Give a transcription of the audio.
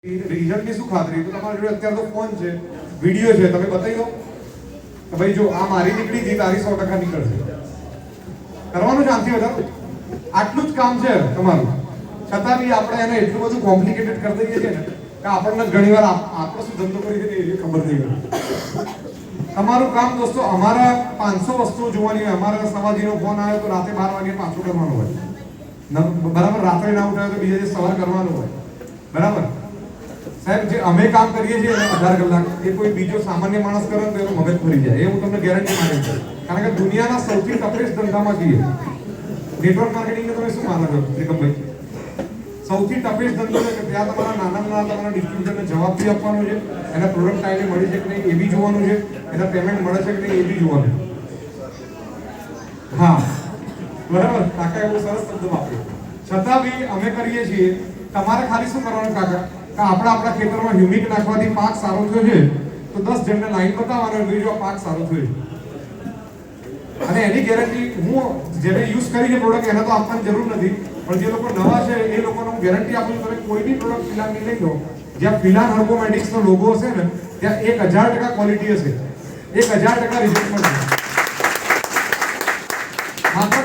રિઝલ્ટની શું ખાતરી? તો તમારી જોડે અત્યારે તો ફોન છે, વિડીયો છે, તમે બતાવી દો કે ભાઈ જો આ મારી નીકળી હતી, તારી 100% નીકળશે. કરવાનું છે આનાથી વધારે? આટલું જ કામ છે તમારું. છતાં બી આપણે એને એટલું બધું કોમ્પ્લિકેટેડ કરી દઈએ છીએ ને કે આપણને ઘણીવાર આપણે શું ધંધો કરી છે એ ખબર નહીં પડે. તમારું કામ દોસ્તો, અમારા 500 વસ્તુઓ જોવાની હોય. અમારા સવાજીનો ફોન આવ્યો તો રાતે 12 વાગે પાછો કરવાનો હોય, બરાબર. રાત્રે ના ઉઠાયો તો બીજા દિવસ સવાર કરવાનું હોય, બરાબર. સાહેબ, જે અમે કામ કરીએ છીએ 18 કલાક, એ કોઈ બીજો સામાન્ય માણસ કરે તો એનો મગજ ફરી જાય, એ હું તમને ગેરંટી માનું છું. કારણ કે દુનિયાના સૌથી ટફેસ્ટ ધંધામાં છીએ. નેટવર્ક માર્કેટિંગને તમે શું માનો છો ત્રિકમભાઈ? સૌથી ટફેસ્ટ ધંધો છે કે ત્યાં તમારા નાના તમારા ડિસ્ટ્રીબ્યુટરને જવાબ બી આપવાનો છે, એના પ્રોડક્ટ ટાઈમે મળી છે કે નહીં એ બી જોવાનું છે, એના પેમેન્ટ મળે છે કે નહીં એ બી જોવાનું. હા, બરાબર. કાકા એવું સરસ શબ્દ વાપર્યો. છતાં બી અમે કરીએ છીએ. તમારે ખાલી શું કરવાનું કાકા, કે આપણા ખેતરમાં હ્યુમિક નાખવાથી પાક સારો થયો છે તો 10 જણને લાઈન બતાવવાનો કે જો પાક સારો થયો છે. અને એની ગેરંટી હું જેને યુઝ કરીને પ્રોડક્ટ એને તો આપવાની જરૂર નથી, પણ જે લોકો નવા છે એ લોકોને હું ગેરંટી આપું છું. તમે કોઈ બી પ્રોડક્ટ ફિલાનની લઈ લો, જ્યાં ફિલાન હર્બોમેટિક્સનો લોગો હશે ને ત્યાં 1000% ક્વોલિટી હશે, 1000% રિઝલ્ટ મળશે. માત્ર